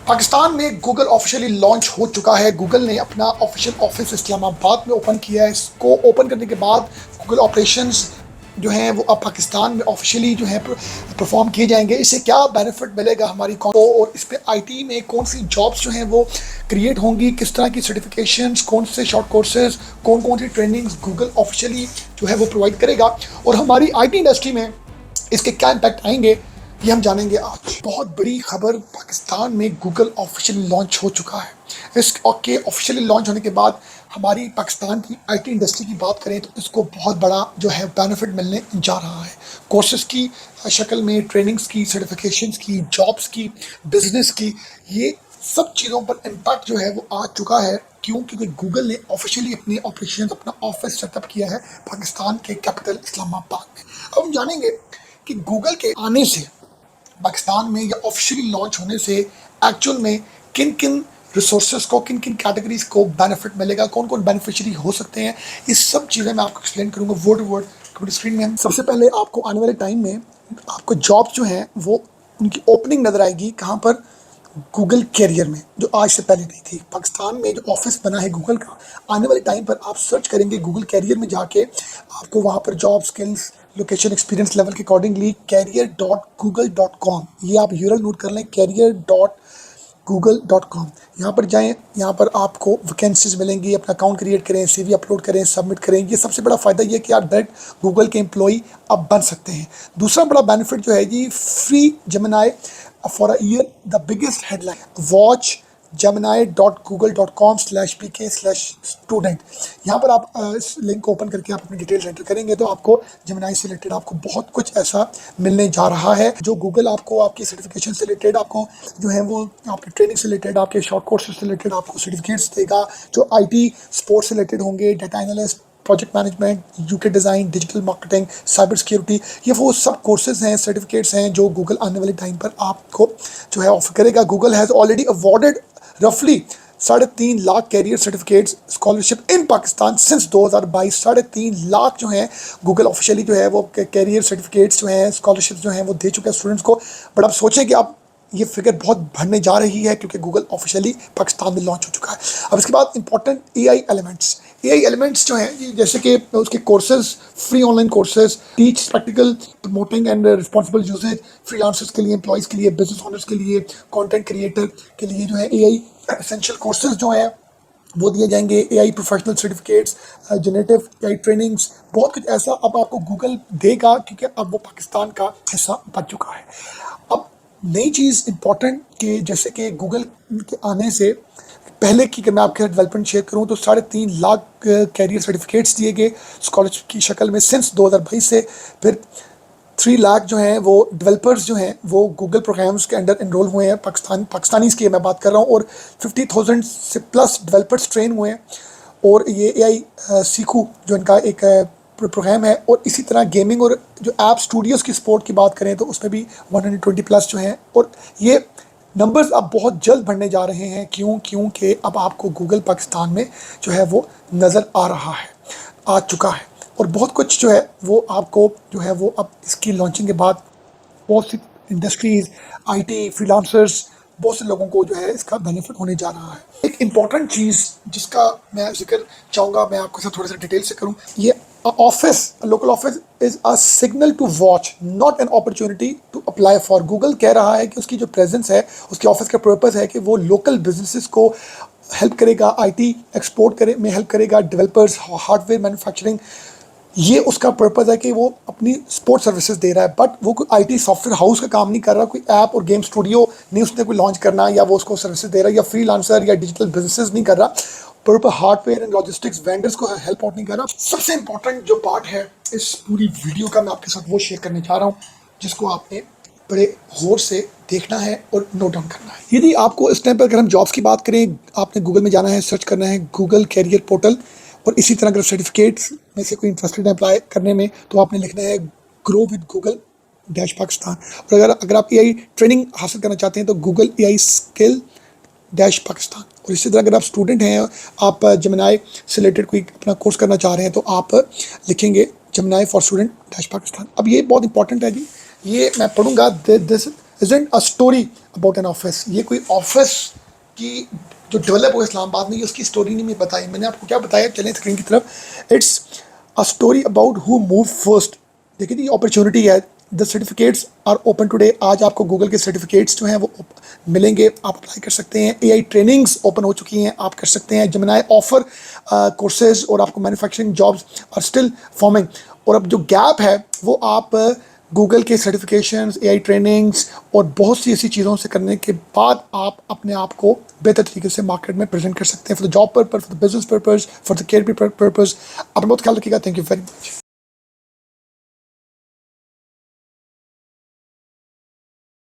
पाकिस्तान में Google officially launch हो चुका है। गूगल ने अपना ऑफिशियल ऑफिस इस्लामाबाद में ओपन किया है। इसको ओपन करने के बाद गूगल ऑपरेशंस जो हैं वो अब पाकिस्तान में ऑफिशियली जो है परफॉर्म किए जाएंगे। इससे क्या बेनिफिट मिलेगा हमारी कौन को, और इस पे आईटी में कौन सी जॉब्स जो हैं वो क्रिएट होंगी, किस तरह की सर्टिफिकेशंस, कौन से शॉर्ट कोर्सेज, कौन कौन सी ट्रेनिंग्स गूगल ऑफिशियली जो है वो प्रोवाइड करेगा, और हमारी आईटी इंडस्ट्री में इसके क्या इम्पैक्ट आएंगे, ये हम जानेंगे आज। बहुत बड़ी खबर, पाकिस्तान में गूगल ऑफिशियली लॉन्च हो चुका है। इसके ऑफिशियली लॉन्च होने के बाद हमारी पाकिस्तान की आईटी इंडस्ट्री की बात करें तो इसको बहुत बड़ा जो है बेनिफिट मिलने जा रहा है। कोर्सेज की शक्ल में, ट्रेनिंग्स की, सर्टिफिकेशंस की, जॉब्स की, बिजनेस की, ये सब चीज़ों पर इम्पैक्ट जो है वो आ चुका है। क्यों? क्योंकि गूगल ने ऑफिशियली अपने ऑपरेशन, अपना ऑफिस सेटअप किया है पाकिस्तान के कैपिटल इस्लामाबाद में। अब हम जानेंगे कि गूगल के आने से पाकिस्तान में या ऑफिशियली लॉन्च होने से एक्चुअल में किन किन रिसोर्सेज को, किन किन कैटेगरीज को बेनिफिट मिलेगा, कौन कौन बेनिफिशियरी हो सकते हैं, ये सब चीज़ें मैं आपको एक्सप्लेन करूंगा word to word computer screen में। सबसे पहले आपको आने वाले टाइम में आपको जॉब्स जो हैं वो उनकी ओपनिंग नज़र आएगी। कहाँ पर? गूगल कैरियर में, जो आज से पहले नहीं थी। पाकिस्तान में जो ऑफिस बना है गूगल का, आने वाले टाइम पर आप सर्च करेंगे गूगल कैरियर में जाके, आपको वहाँ पर job, skills, location, experience level के अकॉर्डिंगली career.google.com, ये आप यूआरएल नोट कर लें, career.google.com। यहाँ पर जाएं, यहाँ पर आपको वैकेंसीज मिलेंगी। अपना अकाउंट क्रिएट करें, सीवी अपलोड करें, सबमिट करें। ये सबसे बड़ा फ़ायदा ये कि आप डायरेक्ट गूगल के एम्प्लॉई आप बन सकते हैं। दूसरा बड़ा बेनिफिट जो है जी, free Gemini for a year. The biggest headline, watch gemini.google.com/pk/student। यहाँ पर आप इस लिंक को ओपन करके आप अपनी डिटेल्स एंटर करेंगे तो आपको जेमिनी से रिलेटेड आपको बहुत कुछ ऐसा मिलने जा रहा है जो गूगल आपको आपकी सर्टिफिकेशन से रिलेटेड, आपको जो है वो आपकी ट्रेनिंग से रिलेटेड, आपके शॉर्ट कोर्सेज से रिलेटेड आपको सर्टिफिकेट्स देगा, जो आईटी स्पोर्ट्स से रिलेटेड होंगे, data analyst, project management, UK design, digital marketing, cyber security. ये वो सब कोर्सेज हैं, सर्टिफिकेट्स हैं जो गूगल आने वाले टाइम पर आपको जो है ऑफर करेगा। गूगल हैज़ ऑलरेडी अवॉर्डेड रफली 3.5 lakh career certificates scholarship in Pakistan since 2022। 3.5 lakh जो हैं गूगल ऑफिशियली जो है वो कैरियर सर्टिफिकेट्स जो हैं, स्कॉलरशिप जो हैं वो दे चुके हैं स्टूडेंट्स को। बट आप सोचें कि आप ये फिगर बहुत बढ़ने जा रही है क्योंकि गूगल ऑफिशियली पाकिस्तान में लॉन्च हो चुका है। अब इसके बाद इंपॉर्टेंट एआई एलिमेंट्स जो हैं, जैसे कि उसके courses, free online courses, teach practical, promoting and responsible usages, freelancers के लिए, एम्प्लॉयज के लिए, बिजनेस ओनर्स के लिए, कंटेंट क्रिएटर के लिए जो है एआई एसेंशियल कोर्सेज जो हैं वो दिए जाएंगे। AI professional certificates, generative AI trainings, बहुत कुछ ऐसा अब आपको गूगल देगा क्योंकि अब वो पाकिस्तान का हिस्सा बन चुका है। अब नई चीज़ इंपॉर्टेंट कि जैसे कि गूगल के आने से पहले की मैं आपके साथ डेवलपमेंट शेयर करूं तो 3.5 लाख कैरियर सर्टिफिकेट्स दिए गए स्कॉलरशिप की शक्ल में सिंस 2022 से। फिर 3 लाख जो हैं वो डेवलपर्स जो हैं वो गूगल प्रोग्राम्स के अंडर इनरोल हुए हैं, पाकिस्तानीज़ की मैं बात कर रहा हूँ, और 50,000 से प्लस डेवलपर्स ट्रेन हुए हैं। और ये एआई सीखू जो इनका एक प्रोग्राम है, और इसी तरह गेमिंग और जो ऐप स्टूडियोज़ की सपोर्ट की बात करें तो उसमें भी 120 प्लस जो हैं, और ये नंबर्स अब बहुत जल्द बढ़ने जा रहे हैं। क्योंकि अब आपको गूगल पाकिस्तान में जो है वो नज़र आ रहा है, आ चुका है, और बहुत कुछ जो है वो आपको जो है वो अब इसकी लॉन्चिंग के बाद बहुत सी इंडस्ट्रीज़, आईटी, फ्रीलांसर्स, बहुत से लोगों को जो है इसका बेनिफिट होने जा रहा है। एक इम्पॉर्टेंट चीज़ जिसका मैं जिक्र चाहूँगा, मैं आपके साथ थोड़ा सा डिटेल से करूँ, ये office, local office is a signal to watch, not an opportunity to apply for. Google कह रहा है कि उसकी जो प्रेजेंस है, उसके ऑफिस का पर्पस है कि वो लोकल बिजनेसेस को हेल्प करेगा, आईटी एक्सपोर्ट करे में हेल्प करेगा, डेवलपर्स, हार्डवेयर मैन्युफैक्चरिंग, ये उसका पर्पज़ है कि वो अपनी सपोर्ट सर्विसेज दे रहा है। बट वो कोई आईटी सॉफ्टवेयर हाउस का काम नहीं कर रहा, कोई ऐप और गेम स्टूडियो नहीं उसने कोई लॉन्च करना या वो उसको सर्विसेज दे रहा है, या फ्रीलांसर या डिजिटल बिजनेसेस नहीं कर रहा, proper hardware and logistics vendors को हेल्प आउट नहीं कर रहा। सबसे इंपॉर्टेंट जो पार्ट है इस पूरी वीडियो का, मैं आपके साथ वो शेयर करने जा रहा हूँ जिसको आपने बड़े गौर से देखना है और नोट डाउन करना है। यदि आपको इस टाइम पर अगर हम जॉब्स की बात करें, आपने गूगल में जाना है, सर्च करना है गूगल कैरियर पोर्टल, और इसी तरह अगर सर्टिफिकेट्स में से कोई इंटरेस्टेड है अप्लाई करने में तो आपने लिखना है grow with Google dash Pakistan. और अगर आप एआई ट्रेनिंग हासिल करना चाहते हैं तो Google AI skill dash Pakistan. और इसी तरह अगर आप स्टूडेंट हैं, आप जेमिनी से रिलेटेड कोई अपना कोर्स करना चाह रहे हैं तो आप लिखेंगे Gemini for student dash Pakistan. अब ये बहुत इंपॉर्टेंट है जी, ये मैं पढ़ूंगा, this isn't a story about an office. ये कोई ऑफिस की जो डेवलप हो इस्लामाबाद में, ये उसकी स्टोरी नहीं मैं बताई। मैंने आपको क्या बताया, चलें स्क्रीन की तरफ। It's a story about who move first. देखिए ये अपॉर्चुनिटी है। The certificates are open today. आज आपको गूगल के सर्टिफिकेट्स जो हैं वो मिलेंगे, आप अप्लाई कर सकते हैं। एआई ट्रेनिंग्स ओपन हो चुकी हैं, आप कर सकते हैं। जेमिनी ऑफर कोर्सेज, और आपको manufacturing jobs are still forming. और अब जो गैप है वो आप गूगल के सर्टिफिकेशंस, एआई ट्रेनिंग्स और बहुत सी ऐसी चीज़ों से करने के बाद आप अपने आप को बेहतर तरीके से मार्केट में प्रेजेंट कर सकते हैं, for the job purpose, for the business purpose, for the career purpose. अपना बहुत ख्याल रखिएगा। Thank you very much.